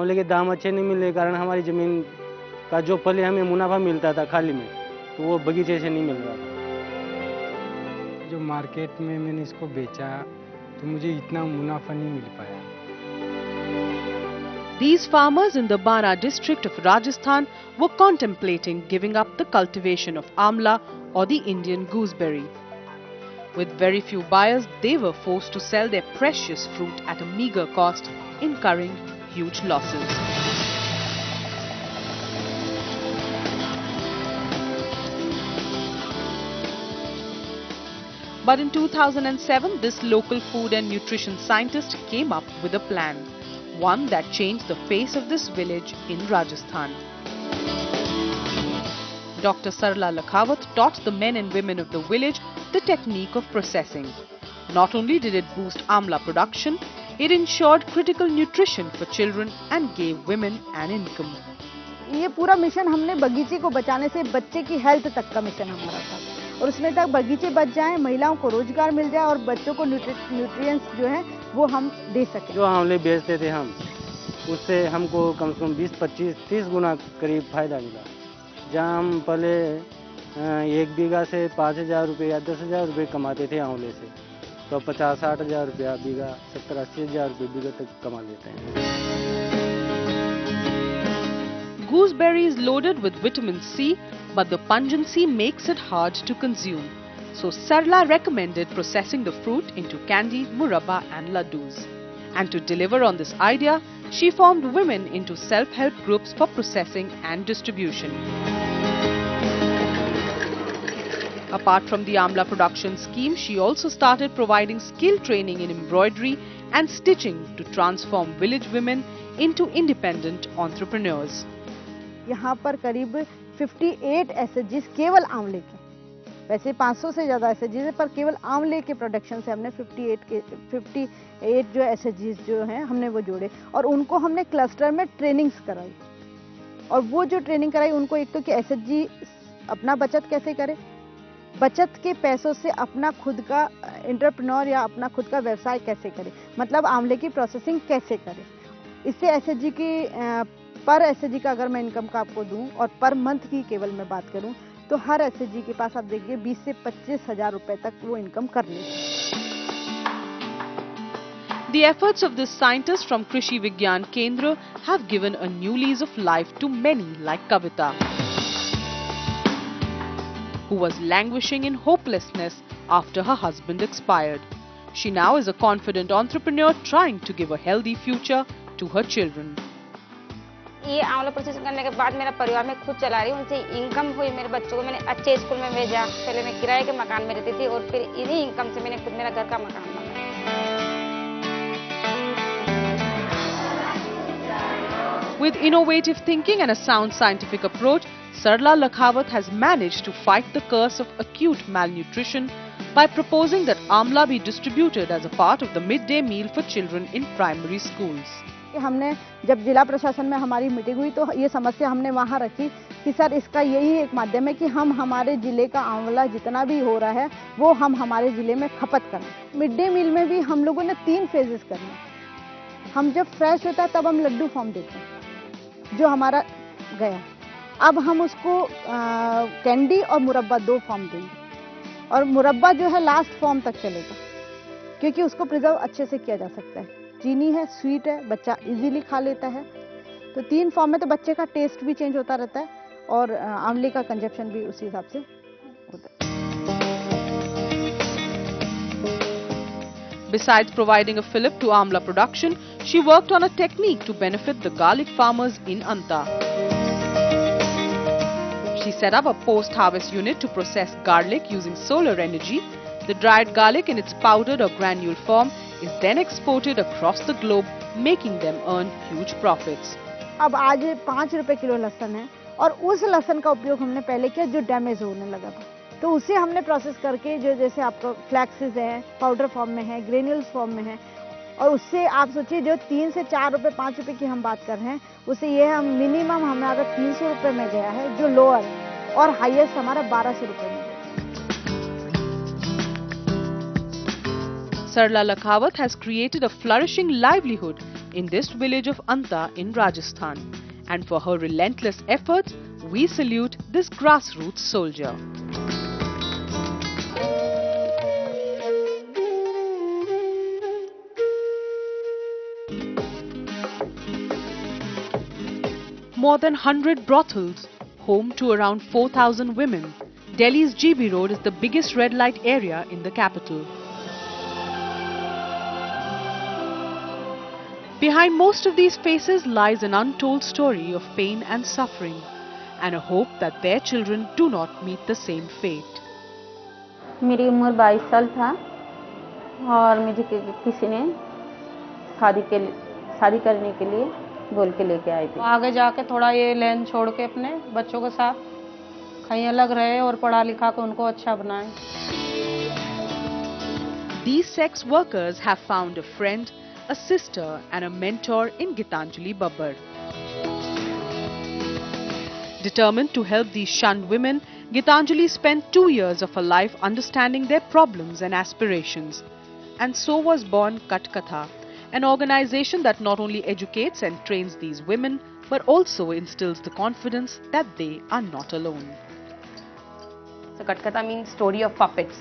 आंवले के दाम अच्छे नहीं मिलने के कारण हमारी ज़मीन का जो पहले हमें मुनाफा मिलता था खाली में, तो वो बगीचे से नहीं मिल रहा था। जो मार्केट में मैंने इसको बेचा तो मुझे इतना मुनाफा नहीं मिल पाया। These farmers in the Bara district of Rajasthan were contemplating giving up the cultivation of Amla or the Indian gooseberry. With very few buyers, they were forced to sell their precious fruit at a meager cost, incurring huge losses. But in 2007, this local food and nutrition scientist came up with a plan, one that changed the face of this village in Rajasthan. Dr. Sarla Lakhawat taught the men and women of the village the technique of processing. Not only did it boost Amla production, it ensured critical nutrition for children and gave women an income. ये पूरा mission हमने बगीचे को बचाने से बच्चे की health तक का मिशन हमारा था, और उसमें तक बगीचे बच जाएं, महिलाओं को रोजगार मिल जाए और बच्चों को न्यूट्रिएंट्स जो है वो हम दे सकें। जो आंवले बेचते थे हम, उससे हमको कम से कम 20, 25, 30 गुना करीब फायदा मिला। जहाँ हम पहले 1 बीघा से 5,000 रुपये या 10,000 रुपये कमाते थे आंवले से, तो 50-60 हज़ार रुपया बीघा, 70-80 हज़ार रुपये बीघा तक कमा लेते हैं। Gooseberry is loaded with vitamin C, but the pungency makes it hard to consume. So Sarla recommended processing the fruit into candy, murabba and laddus. And to deliver on this idea, she formed women into self-help groups for processing and distribution. Apart from the Amla production scheme, she also started providing skill training in embroidery and stitching to transform village women into independent entrepreneurs. यहाँ पर करीब 58 एसएचजीज केवल आंवले के, वैसे 500 से ज़्यादा एसएचजीज है, पर केवल आंवले के प्रोडक्शन से हमने 58 जो एसएचजीज जो हैं हमने वो जोड़े, और उनको हमने क्लस्टर में ट्रेनिंग्स कराई। और वो जो ट्रेनिंग कराई उनको, एक तो कि एसएचजी अपना बचत कैसे करे, बचत के पैसों से अपना खुद का एंटरप्रेन्योर या अपना खुद का व्यवसाय कैसे करे, मतलब आंवले की प्रोसेसिंग कैसे करे। इससे एसएचजी की पर एसएचजी का अगर मैं इनकम का आपको दूं और पर मंथ की केवल मैं बात करूं, तो हर एसएचजी के पास आप देखिए 20 से 25 हज़ार रुपए तक वो इनकम कर लेते हैं। The efforts of this scientist from Krishi Vigyan Kendra have given a new lease of life to many like Kavita, who was languishing in hopelessness after her husband expired. She now is a confident entrepreneur trying to give a healthy future to her children. ये आंवला process करने के बाद मेरा परिवार में खुद चला रही हूँ, उनसे इनकम हुई। मेरे बच्चों को मैंने अच्छे स्कूल में भेजा। पहले मैं किराए के मकान में रहती थी और फिर इन्हीं इनकम से मैंने खुद मेरा घर का मकान बनाया। With innovative thinking and a sound scientific approach, Sarla Lakhawat has managed to fight the curse of acute malnutrition by proposing that Amla be distributed as a part of the midday meal for children in primary schools. हमने जब जिला प्रशासन में हमारी meeting हुई तो ये समस्या हमने वहाँ रखी कि सर इसका यही एक माध्यम है कि हम हमारे ज़िले का आंवला जितना भी हो रहा है वो हम हमारे ज़िले में खपत करें। मिड डे मील में भी हम लोगों ने 3 फेजेस करने। हम जब फ्रेश होता है तब हम लड्डू फॉर्म देते हैं जो हमारा गया, अब हम उसको कैंडी और मुरब्बा 2 फॉर्म देंगे, और मुरब्बा जो है लास्ट फॉर्म तक चलेगा क्योंकि उसको प्रिजर्व अच्छे से किया जा सकता है। चीनी है, स्वीट है, बच्चा इजीली खा लेता है। तो 3 फॉर्म में तो बच्चे का टेस्ट भी चेंज होता रहता है और आंवले का कंजप्शन भी उसी हिसाब से होता है। Besides providing a fillip to Amla production, she worked on a technique to benefit the garlic farmers in Anta. She set up a post-harvest unit to process garlic using solar energy. The dried garlic in its powdered or granule form is then exported across the globe, making them earn huge profits. अब आज 5 रुपए kilo लहसुन है और उस लहसुन का उपयोग हमने पहले किया जो डैमेज होने लगा था, तो उसे हमने प्रोसेस करके जो जैसे आपका फ्लैक्सेस है, पाउडर फॉर्म में है, ग्रेन्यूल्स फॉर्म में है, और उससे आप सोचिए जो 3 से 4 रुपए 5 रुपए की हम बात कर रहे हैं, उससे ये हम मिनिमम हमारा 300 रुपए में गया है जो लोअर है, और हाईएस्ट हमारा 1200 रुपए में। Sarla Lakhawat has created a flourishing livelihood in this village of Anta in Rajasthan. And for her relentless efforts, we salute this grassroots soldier. More than 100 brothels, home to around 4,000 women, Delhi's GB Road is the biggest red light area in the capital. Behind most of these faces lies an untold story of pain and suffering, and a hope that their children do not meet the same fate. मेरी उम्र 22 साल था और मुझे किसी ने शादी करने के लिए बोल के लेके आई थी। आगे जाके थोड़ा ये लाइन छोड़ के अपने बच्चों के साथ कहीं अलग रहे और पढ़ा लिखा के उनको अच्छा बनाएं। These sex workers have found a friend, a sister and a mentor in Gitanjali Babbar. Determined to help these shunned women, Gitanjali spent 2 years of her life understanding their problems and aspirations. And so was born Katkatha, an organization that not only educates and trains these women, but also instills the confidence that they are not alone. So Katkatha means story of puppets.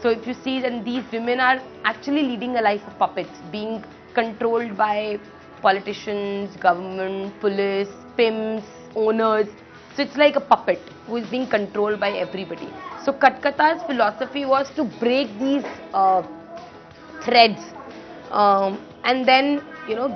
So if you see, then these women are actually leading a life of puppets, being controlled by politicians, government, police, pimps, owners. So it's like a puppet who is being controlled by everybody. So Katkatha's philosophy was to break these threads and then,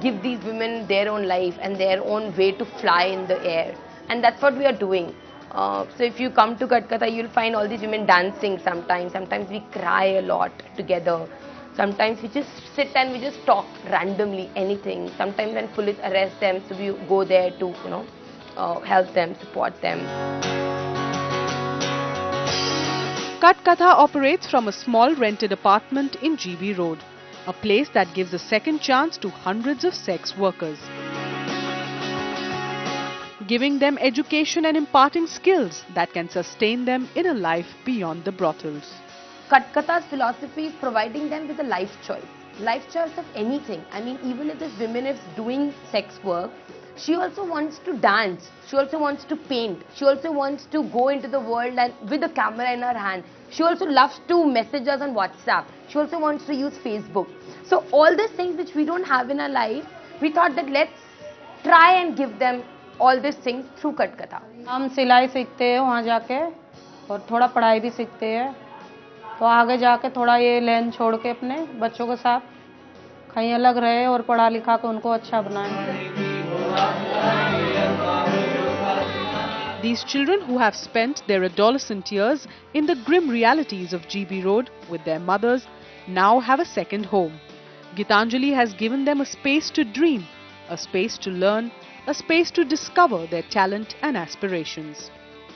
give these women their own life and their own way to fly in the air. And that's what we are doing. So if you come to Katkatha, you'll find all these women dancing sometimes. Sometimes we cry a lot together. Sometimes we just sit and we just talk randomly, anything. Sometimes when police arrest them, so we go there to, help them, support them. Katkatha operates from a small rented apartment in GB Road, a place that gives a second chance to hundreds of sex workers, giving them education and imparting skills that can sustain them in a life beyond the brothels. Katkatha's philosophy is providing them with a life choice of anything. I mean, even if this woman is doing sex work, she also wants to dance, she also wants to paint, she also wants to go into the world and with a camera in her hand. She also loves to message us on WhatsApp. She also wants to use Facebook. So all these things which we don't have in our life, we thought that let's try and give them all these things through Katkatha. हम सिलाई सीखते हैं वहाँ जाके और थोड़ा पढ़ाई भी सीखते हैं, तो आगे जाके थोड़ा ये लाइन छोड़ के अपने बच्चों के साथ कहीं अलग रहे और पढ़ा लिखा के उनको अच्छा बनाएं। These children who have spent their adolescent years in the grim realities of GB Road with their mothers now have a second home. Gitanjali has given them a space to dream, a space to learn, a space to discover their talent and aspirations.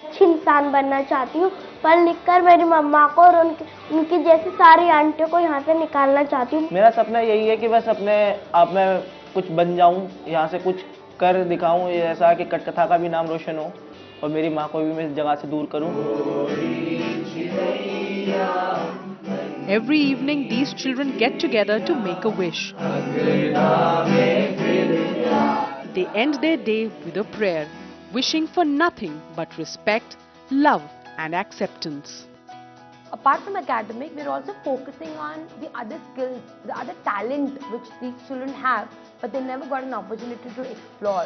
अच्छी इंसान बनना चाहती हूँ, पढ़ लिख कर मेरी मम्मा को और उनकी जैसी सारी आंटियों को यहाँ से निकालना चाहती हूँ। मेरा सपना यही है कि बस अपने आप में कुछ बन जाऊँ, यहाँ से कुछ कर दिखाऊँ, ऐसा कि कटकथा का भी नाम रोशन हो और मेरी माँ को भी मैं इस जगह से दूर करूँ। Every evening, these children get together to make a wish. They end their day with a prayer, wishing for nothing but respect, love and acceptance. Apart from academic, we're also focusing on the other skills, the other talent which these children have, but they never got an opportunity to explore.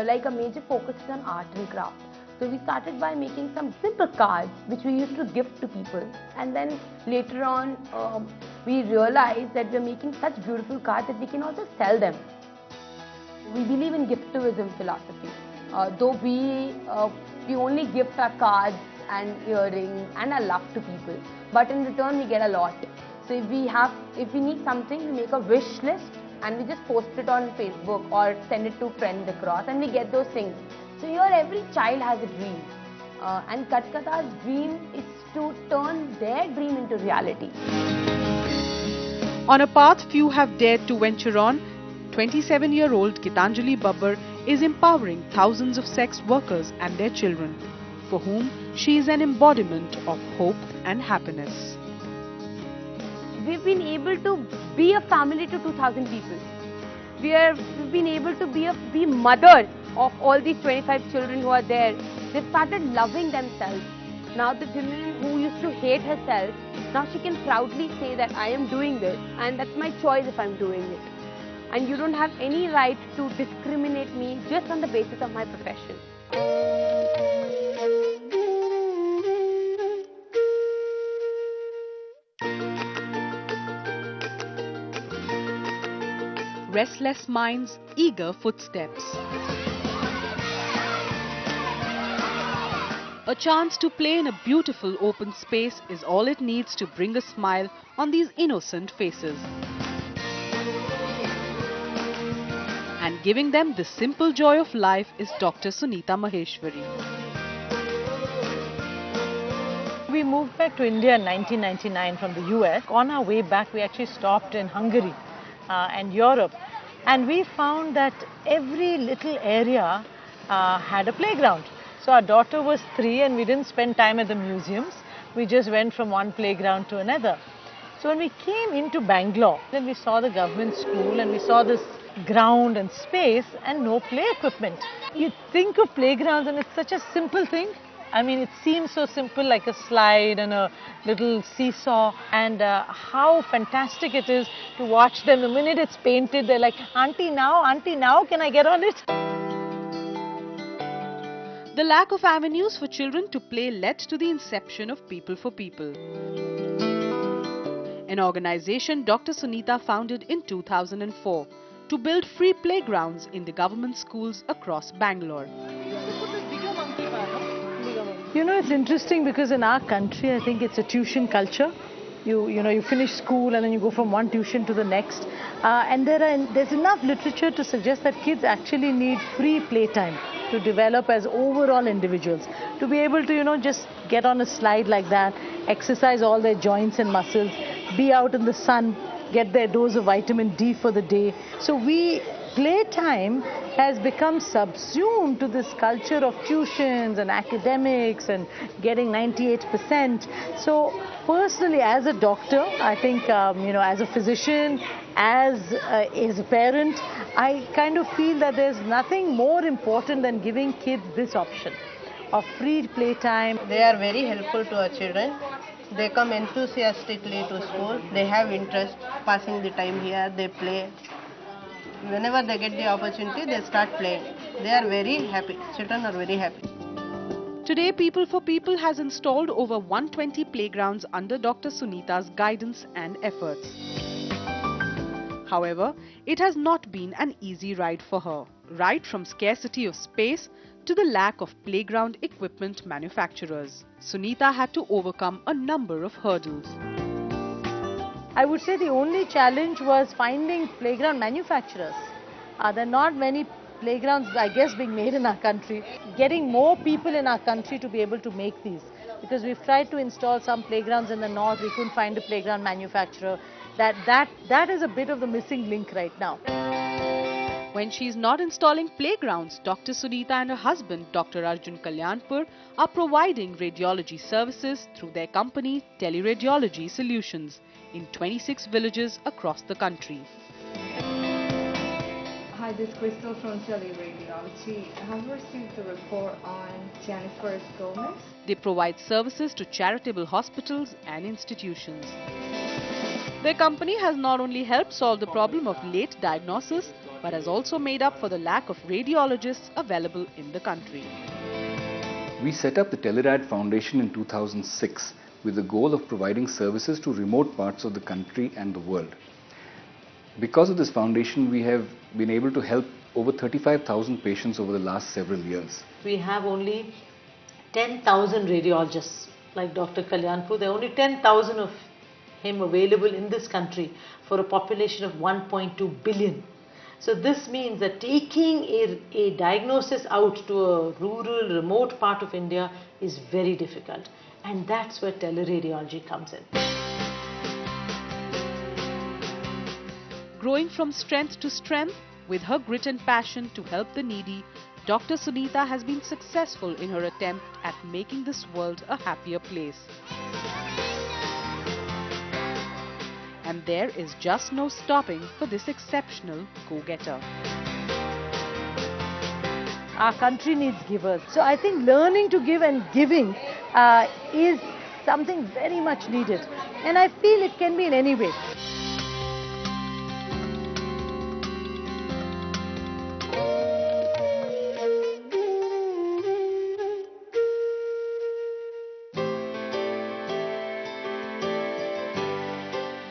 Like a major focus is on art and craft. So we started by making some simple cards which we used to gift to people, and then later on we realized that we're making such beautiful cards that we can also sell them. We believe in giftivism philosophy. Though we only gift our cards and earrings and our love to people, but in return we get a lot. So if we need something, we make a wish list and we just post it on Facebook or send it to friends across, and we get those things. So here every child has a dream, and Katkatha's dream is to turn their dream into reality. On a path few have dared to venture on, 27-year-old Gitanjali Babbar is empowering thousands of sex workers and their children, for whom she is an embodiment of hope and happiness. We've been able to be a family to 2,000 people. we've been able to be mothers of all these 25 children who are there. They've started loving themselves. Now the woman who used to hate herself, now she can proudly say that I am doing this and that's my choice if I'm doing it. And you don't have any right to discriminate me just on the basis of my profession. Restless minds, eager footsteps. A chance to play in a beautiful open space is all it needs to bring a smile on these innocent faces. And giving them the simple joy of life is Dr. Sunita Maheshwari. We moved back to India in 1999 from the US. On our way back, we actually stopped in Hungary and Europe. And we found that every little area had a playground. So our daughter was 3 and we didn't spend time at the museums. We just went from one playground to another. So when we came into Bangalore, then we saw the government school and we saw this ground and space and no play equipment. You think of playgrounds and it's such a simple thing. I mean, it seems so simple, like a slide and a little seesaw, and how fantastic it is to watch them. The minute it's painted, they're like, Auntie now, can I get on it? The lack of avenues for children to play led to the inception of People for People, an organization Dr. Sunita founded in 2004 to build free playgrounds in the government schools across Bangalore. You know, it's interesting because in our country, I think it's a tuition culture. You finish school and then you go from one tuition to the next. And there's enough literature to suggest that kids actually need free playtime to develop as overall individuals. To be able to, just get on a slide like that, exercise all their joints and muscles, be out in the sun, get their dose of vitamin D for the day. So playtime has become subsumed to this culture of tuitions and academics and getting 98%. So personally, as a doctor, I think, as a physician, as a parent, I kind of feel that there's nothing more important than giving kids this option of free playtime. They are very helpful to our children. They come enthusiastically to school. They have interest passing the time here. They play. Whenever they get the opportunity, they start playing. They are very happy. Children are very happy. Today, People for People has installed over 120 playgrounds under Dr. Sunita's guidance and efforts. However, it has not been an easy ride for her, right from scarcity of space to the lack of playground equipment manufacturers. Sunita had to overcome a number of hurdles. I would say the only challenge was finding playground manufacturers. There are not many playgrounds, I guess, being made in our country. Getting more people in our country to be able to make these. Because we've tried to install some playgrounds in the north, we couldn't find a playground manufacturer. That is a bit of the missing link right now. When she's not installing playgrounds, Dr. Sunita and her husband, Dr. Arjun Kalyanpur, are providing radiology services through their company, Teleradiology Solutions, in 26 villages across the country. Hi, this is Crystal from Teleradiology. I have received the report on Jennifer Gomez. They provide services to charitable hospitals and institutions. Their company has not only helped solve the problem of late diagnosis, but has also made up for the lack of radiologists available in the country. We set up the Telerad Foundation in 2006 with the goal of providing services to remote parts of the country and the world. Because of this foundation, we have been able to help over 35,000 patients over the last several years. We have only 10,000 radiologists like Dr. Kalyanpur. There are only 10,000 of him available in this country for a population of 1.2 billion. So this means that taking a diagnosis out to a rural, remote part of India is very difficult. And that's where teleradiology comes in. Growing from strength to strength, with her grit and passion to help the needy, Dr. Sunita has been successful in her attempt at making this world a happier place. and there is just no stopping for this exceptional go-getter. Our country needs givers. So I think learning to give and giving is something very much needed. And I feel it can be in any way.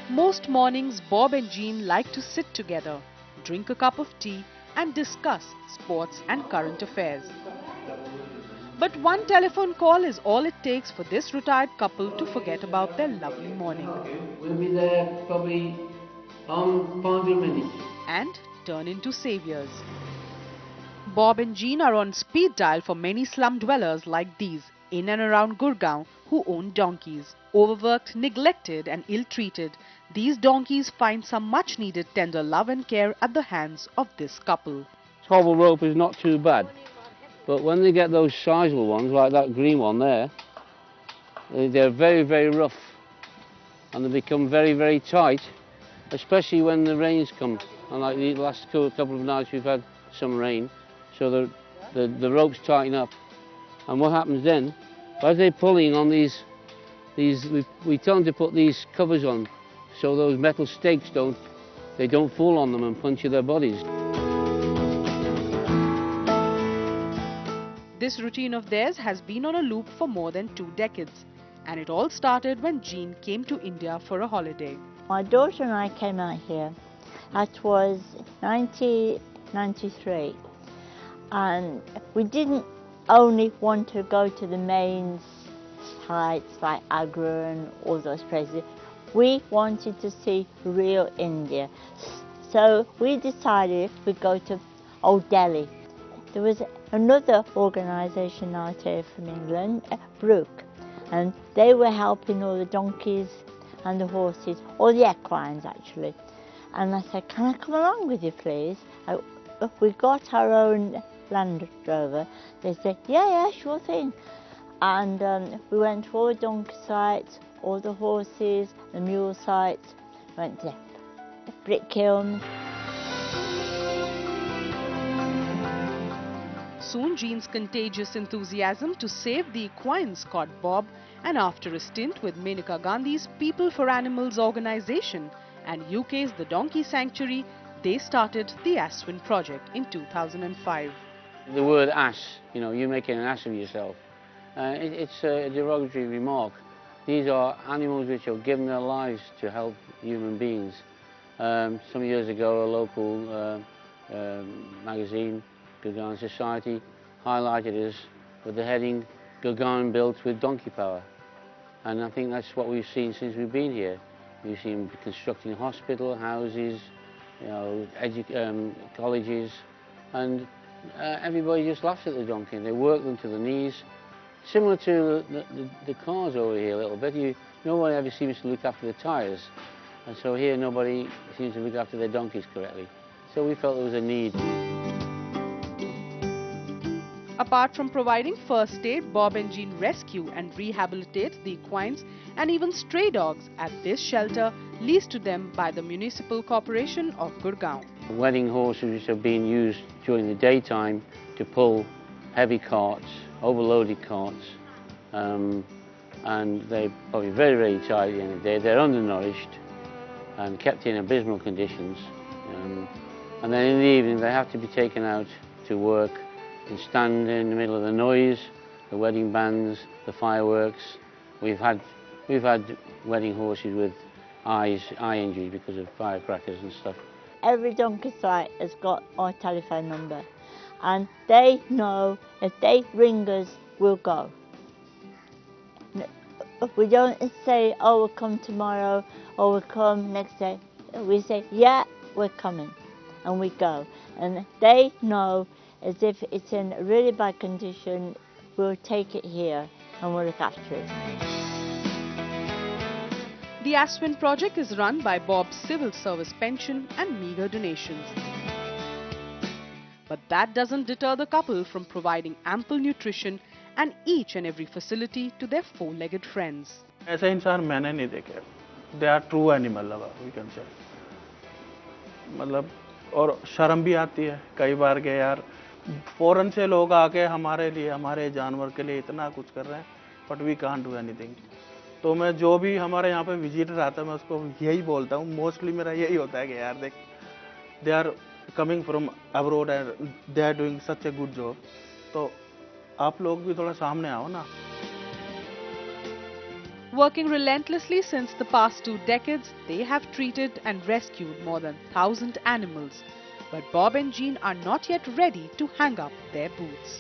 Most mornings, Bob and Jean like to sit together, drink a cup of tea and discuss sports and current affairs. But one telephone call is all it takes for this retired couple to forget about their lovely morning. We'll be there probably on 5 minutes. And turn into saviors. Bob and Jean are on speed dial for many slum dwellers like these in and around Gurgaon who own donkeys. Overworked, neglected and ill-treated, these donkeys find some much-needed tender love and care at the hands of this couple. Hobble rope is not too bad, but when they get those sizable ones, like that green one there, they're very, very rough and they become very, very tight, especially when the rains come. And like the last couple of nights we've had some rain, so the ropes tighten up. And what happens then, as they're pulling on these we tell them to put these covers on so those metal stakes don't fall on them and puncture their bodies. This routine of theirs has been on a loop for more than 2 decades, and it all started when Jean came to India for a holiday. My daughter and I came out here. That was 1993, and we didn't only want to go to the main sites like Agra and all those places. We wanted to see real India. So we decided we'd go to Old Delhi. There was another organisation out here from England, Brook, and they were helping all the donkeys and the horses, all the equines actually. And I said, can I come along with you please? We got our own Land Rover. They said, yeah, sure thing. And we went to all the donkey sites, all the horses, the mule sites, went to the brick kilns. Soon Jean's contagious enthusiasm to save the equines caught Bob, and after a stint with Menaka Gandhi's People for Animals organization and UK's The Donkey Sanctuary, they started the Aswin project in 2005. The word ass, you're making an ass of yourself. It's a derogatory remark. These are animals which have given their lives to help human beings. Some years ago, a local magazine, Gurgaon Society, highlighted us with the heading, Gurgaon built with donkey power. And I think that's what we've seen since we've been here. We've seen constructing hospital, houses, colleges, and everybody just laughs at the donkey and they work them to the knees. Similar to the cars over here a little bit, nobody ever seems to look after the tyres, and so here nobody seems to look after their donkeys correctly. So we felt there was a need. Apart from providing first aid, Bob and Jean rescue and rehabilitate the equines and even stray dogs at this shelter leased to them by the Municipal Corporation of Gurgaon. Wedding horses which have been used during the daytime to pull heavy carts, overloaded carts, and they're probably very, very tired at the end of the day. They're undernourished and kept in abysmal conditions. And then in the evening they have to be taken out to work and stand in the middle of the noise, the wedding bands, the fireworks. We've had wedding horses with eye injuries because of firecrackers and stuff. Every donkey site has got our telephone number, and they know if they ring us, we'll go. We don't say, oh, we'll come tomorrow, or we'll come next day. We say, yeah, we're coming, and we go. And they know, as if it's in a really bad condition, we'll take it here and we'll look after it. The Aswin project is run by Bob's civil service pension and meagre donations. But that doesn't deter the couple from providing ample nutrition and each and every facility to their four-legged friends. ऐसा इंसान मैंने नहीं देखे. They are true animal lover we can say, मतलब और शर्म भी आती है कई बार के यार फॉरेन से लोग आके हमारे लिए हमारे जानवर के लिए इतना कुछ कर रहे हैं but we can't do anything. तो मैं जो भी हमारे यहाँ पे विजिटर आता है मैं उसको यही बोलता हूँ, मोस्टली मेरा यही होता है कि यार देख they are coming from abroad and they are doing such a good job, तो आप लोग भी थोड़ा सामने आओ ना। Working relentlessly since the past 2 decades, they have treated and rescued more than 1,000 animals. But Bob and Jean are not yet ready to hang up their boots.